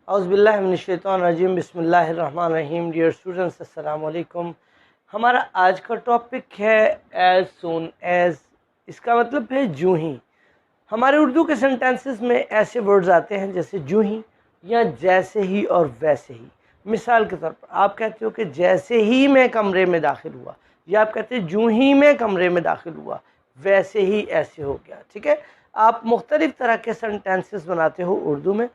औज़ुबिल्लाहिमिनश्शैतानिर्रजीम बिस्मिल्लाहिर्रहमानिर्रहीम। Dear students, अस्सलाम वालेकुम। हमारा आज का टॉपिक है एज़ सून एज़। इसका मतलब है जूँ ही। हमारे उर्दू के सेंटेंसेस में ऐसे वर्ड्स आते हैं जैसे जूँ ही या जैसे ही और वैसे ही। मिसाल के तौर पर आप कहते हो कि जैसे ही मैं कमरे में दाखिल हुआ, या आप कहते हैं जूँ ही मैं कमरे में दाखिल हुआ वैसे ही ऐसे हो गया। ठीक है, आप मुख्तलिफ तरह के सेंटेंसेस बनाते हो उर्दू में।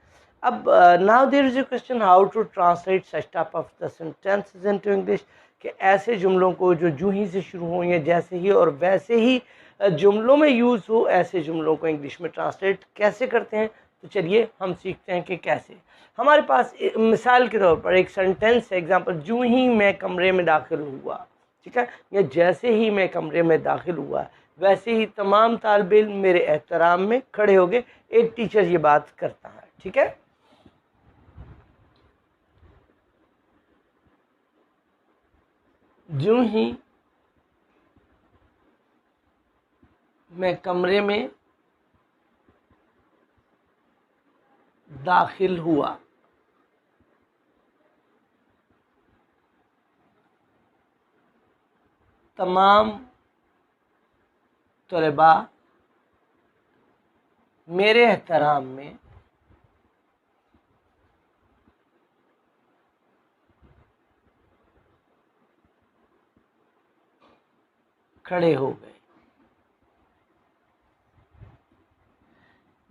अब now there is a question how to translate such type of the sentences into English, कि ऐसे जुमलों को जो जूँ ही से शुरू हो या जैसे ही और वैसे ही जुमलों में यूज़ हो, ऐसे जुमलों को इंग्लिश में ट्रांसलेट कैसे करते हैं। तो चलिए हम सीखते हैं कि कैसे। हमारे पास मिसाल के तौर पर एक सेंटेंस है, एग्जांपल, जूँ ही मैं कमरे में दाखिल हुआ, ठीक है, या जैसे ही मैं कमरे में दाखिल हुआ वैसे ही तमाम तालिब इल्म मेरे एहतराम में खड़े हो गए। एक टीचर ये बात करता है, ठीक है। जूँ ही मैं कमरे में दाखिल हुआ, तमाम तलबा मेरे एहतराम में खड़े हो गए।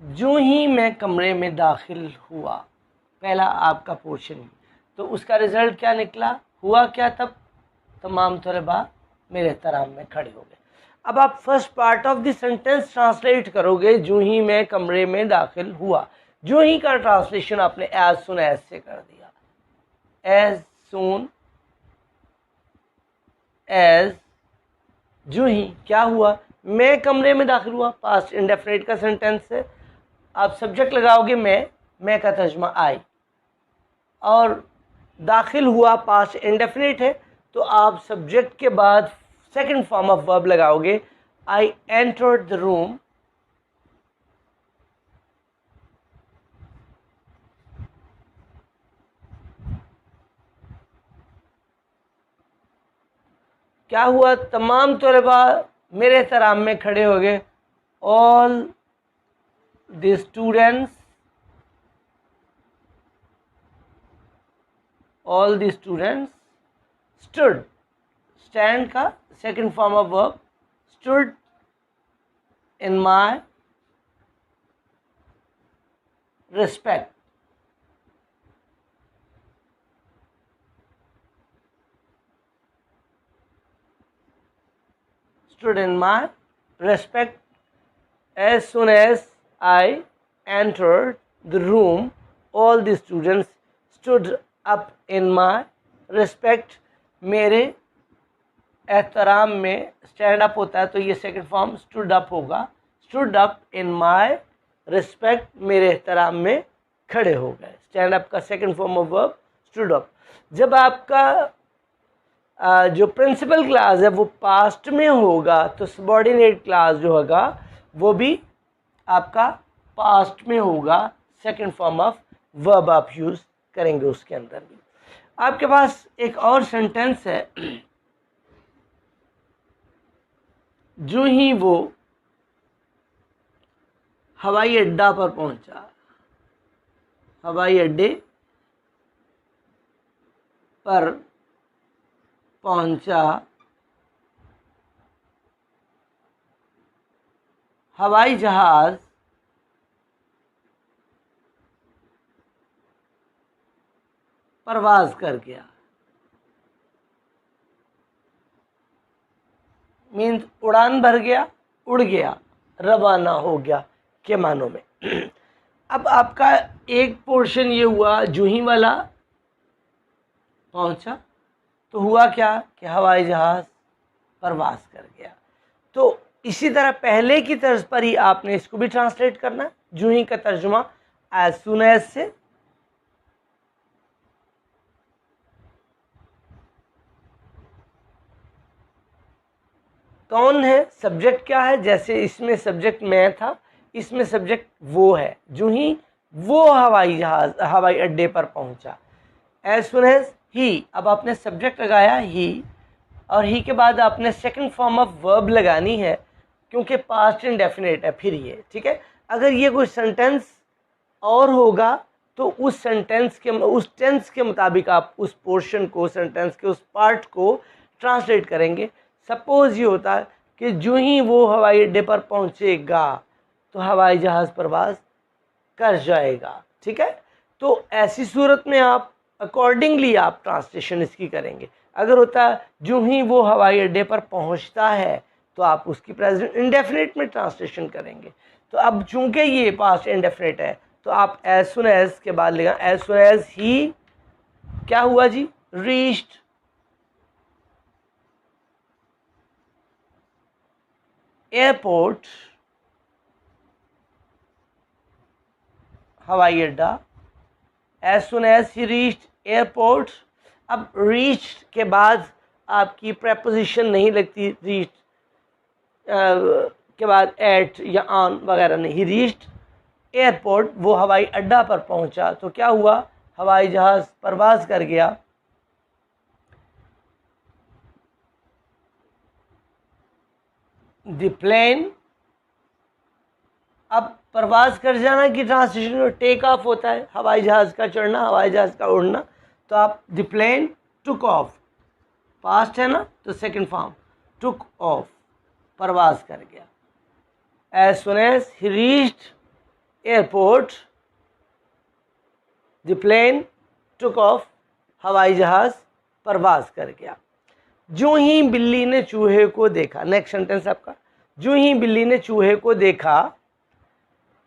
जूँ ही मैं कमरे में दाखिल हुआ, पहला आपका पोर्शन, तो उसका रिजल्ट क्या निकला, हुआ क्या तब, तमाम तलबा मेरे एहतराम में खड़े हो गए। अब आप first part of the sentence translate करोगे, जूँ ही मैं कमरे में दाखिल हुआ। जूँ ही का ट्रांसलेशन आपने एज सुन एज से कर दिया। एज सुन एज, जूँ ही क्या हुआ, मैं कमरे में दाखिल हुआ, पास्ट इंडेफिनिट का सेंटेंस है। आप सब्जेक्ट लगाओगे मैं का तर्जमा आई, और दाखिल हुआ पास्ट इंडेफिनिट है, तो आप सब्जेक्ट के बाद सेकंड फॉर्म ऑफ वर्ब लगाओगे, आई एंटर्ड द रूम। क्या हुआ, तमाम तलबा मेरे एहतराम में खड़े हो गए। All the students, all the students stood, stand का second form of verb, stood in my respect. stood in my respect. As soon as I entered the room, all the students stood up in my respect. मेरे एहतराम में stand up होता है, तो ये second form stood up होगा। Stood up in my respect, मेरे एहतराम में खड़े हो गए। स्टैंड अप का second form of verb stood up. जब आपका जो प्रिंसिपल क्लास है वो पास्ट में होगा, तो सबॉर्डिनेट क्लास जो होगा वो भी आपका पास्ट में होगा। सेकंड फॉर्म ऑफ वर्ब आप यूज करेंगे उसके अंदर भी। आपके पास एक और सेंटेंस है, जो ही वो हवाई अड्डा पर पहुंचा, हवाई अड्डे पर पहुंचा, हवाई जहाज परवाज कर गया। मीन्स उड़ान भर गया, उड़ गया, रवाना हो गया के मानों में। अब आपका एक पोर्शन ये हुआ, जूँ ही वाला पहुंचा तो हुआ क्या कि हवाई जहाज परवाज कर गया। तो इसी तरह पहले की तर्ज पर ही आपने इसको भी ट्रांसलेट करना है। जूँ ही का तर्जुमा एज सुन एज से, कौन है, सब्जेक्ट क्या है, जैसे इसमें सब्जेक्ट मैं था, इसमें सब्जेक्ट वो है। जूँ ही वो हवाई जहाज हवाई अड्डे पर पहुंचा। एज सुन एज ही, अब आपने सब्जेक्ट लगाया ही, और ही के बाद आपने सेकंड फॉर्म ऑफ वर्ब लगानी है, क्योंकि पास्ट इंडेफिनिट है फिर ये, ठीक है। अगर ये कोई सेंटेंस और होगा तो उस सेंटेंस के उस टेंस के मुताबिक आप उस पोर्शन को, सेंटेंस के उस पार्ट को ट्रांसलेट करेंगे। सपोज ये होता है कि जो ही वो हवाई अड्डे पर पहुंचेगा तो हवाई जहाज़ परवाज कर जाएगा, ठीक है। तो ऐसी सूरत में आप अकॉर्डिंगली आप ट्रांसलेशन इसकी करेंगे। अगर होता है जो ही वो हवाई अड्डे पर पहुंचता है तो आप उसकी प्रेजेंट इंडेफिनिट में ट्रांसलेशन करेंगे। तो अब चूंकि ये पास्ट इंडेफिनिट है तो आप एज सुन एज के बाद लेगा एज सुन एज ही क्या हुआ जी, रीच्ड एयरपोर्ट, हवाई अड्डा। एज सुन एज ही रीच्ड एयरपोर्ट। अब रीच के बाद आपकी प्रेपोजिशन नहीं लगती, रीच के बाद एट या ऑन वगैरह नहीं, ही रीच्ड एयरपोर्ट, वो हवाई अड्डा पर पहुंचा। तो क्या हुआ, हवाई जहाज परवाज कर गया। द प्लेन, अब परवाज कर जाना की ट्रांसलेशन में टेक ऑफ होता है, हवाई जहाज का चढ़ना, हवाई जहाज का उड़ना। तो आप the plane took off, past है ना तो सेकंड फॉर्म टुक ऑफ, परवाज कर गया। एज सुन एज ही reached airport the plane took off, हवाई जहाज परवाज कर गया। जो ही बिल्ली ने चूहे को देखा, नेक्स्ट सेंटेंस आपका, जो ही बिल्ली ने चूहे को देखा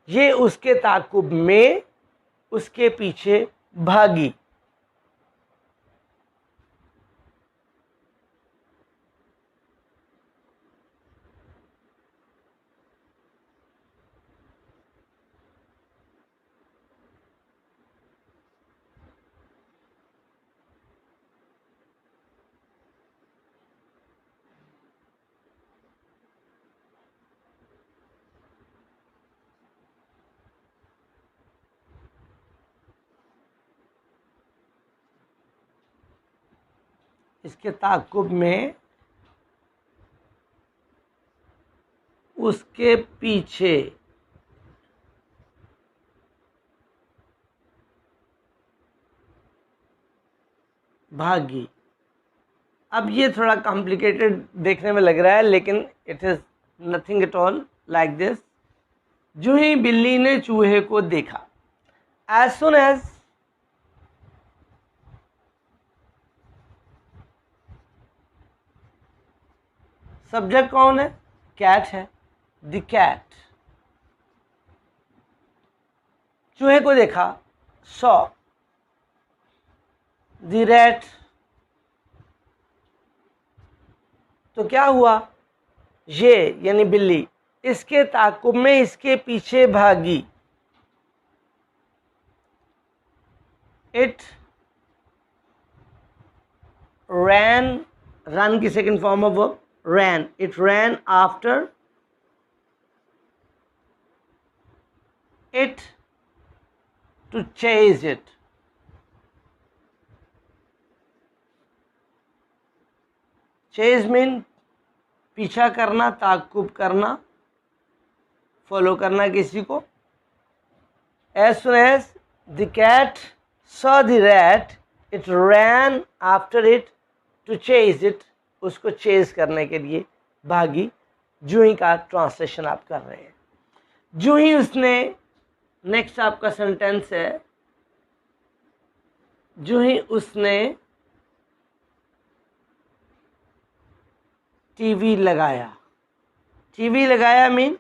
ये उसके ताकुब में उसके पीछे भागी। इसके ताकुब में उसके पीछे भागी। अब ये थोड़ा कॉम्प्लिकेटेड देखने में लग रहा है, लेकिन it is nothing at all like this. जो ही बिल्ली ने चूहे को देखा, एज सुन एज, सब्जेक्ट कौन है, कैट है, द कैट, चूहे को देखा, सॉ, द रैट, तो क्या हुआ, ये यानी बिल्ली इसके ताकुब में इसके पीछे भागी। इट रैन, रन की second form of verb ran, it ran after it to chase it. chase mean पीछा करना, ताकुब करना, फॉलो करना किसी को। as soon as the cat saw the rat it ran after it to chase it, उसको chase करने के लिए भागी। जो ही का ट्रांसलेशन आप कर रहे हैं। जो ही उसने, नेक्स्ट आपका सेंटेंस है, जो ही उसने टीवी लगाया। टीवी लगाया मीन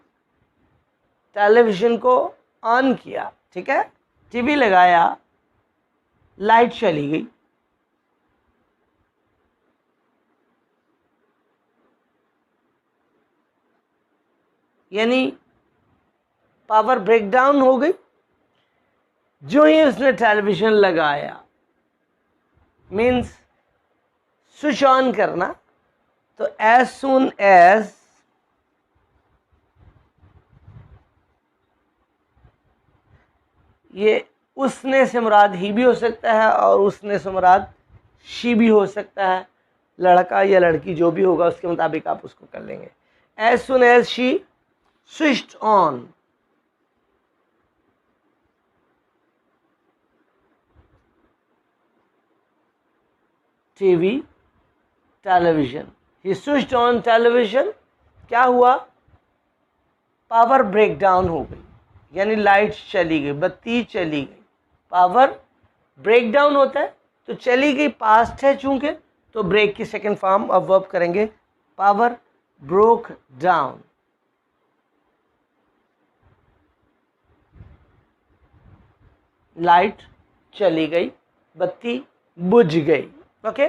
टेलीविज़न को ऑन किया, ठीक है। टीवी लगाया, लाइट चली गई। यानी पावर ब्रेकडाउन हो गई। जो ही उसने टेलीविज़न लगाया मीन्स स्विच ऑन करना। तो एज सून एज ये उसने से मुराद ही भी हो सकता है और उसने से मुराद शी भी हो सकता है, लड़का या लड़की जो भी होगा उसके मुताबिक आप उसको कर लेंगे। As soon as she switched on TV television, he switched on television, क्या हुआ, पावर ब्रेक डाउन हो गई, यानी लाइट चली गई, बत्ती चली गई। पावर ब्रेक डाउन होता है तो चली गई पास्ट है चूंकि, तो ब्रेक की सेकंड फॉर्म अब वर्ब करेंगे पावर ब्रोक डाउन। लाइट चली गई, बत्ती बुझ गई। ओके,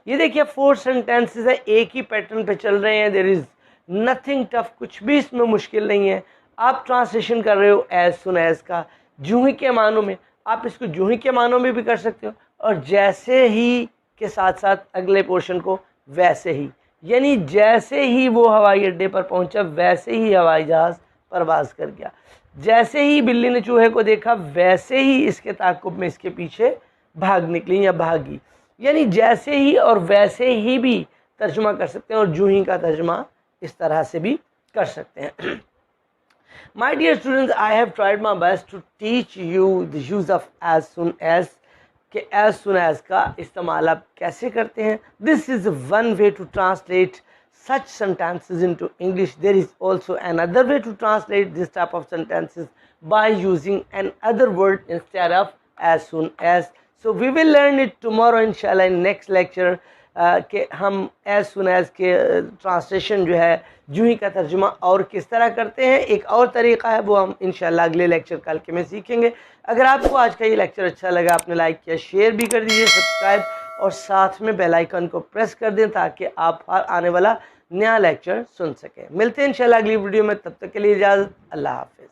ये देखिए 4 सेंटेंसेस है, एक ही पैटर्न पे चल रहे हैं। देयर इज नथिंग टफ, कुछ भी इसमें मुश्किल नहीं है। आप ट्रांसलेशन कर रहे हो एज सुन एज का जूं ही के मानों में, आप इसको जूं ही के मानों में भी कर सकते हो और जैसे ही के साथ साथ अगले पोर्शन को वैसे ही, यानी जैसे ही वो हवाई अड्डे पर पहुंचा वैसे ही हवाई जहाज परवाज कर गया, जैसे ही बिल्ली ने चूहे को देखा वैसे ही इसके ताक़ुब में इसके पीछे भाग निकली या भागी, यानी जैसे ही और वैसे ही भी तर्जुमा कर सकते हैं और जूं ही का तर्जुमा इस तरह से भी कर सकते हैं। My dear students, I have tried my best to teach you the use of as soon as, कि एज सुन एज का इस्तेमाल आप कैसे करते हैं। This is one way to translate such sentences into English. There is also another way to translate this type of sentences by using another word instead of as soon as. So we will learn it tomorrow inshallah in next lecture कि हम as soon as के translation जो है जूं ही का तर्जुमा और किस तरह करते हैं। एक और तरीका है वो हम इंशाल्लाह अगले लेक्चर कल के में सीखेंगे। अगर आपको आज का ये लेक्चर अच्छा लगा, आपने लाइक किया, शेयर भी कर दीजिए, सब्सक्राइब और साथ में बेल आइकन को प्रेस कर दें ताकि आप हर आने वाला नया लेक्चर सुन सकें। मिलते हैं इंशाल्लाह अगली वीडियो में, तब तक के लिए इजाज़त, अल्लाह हाफिज़।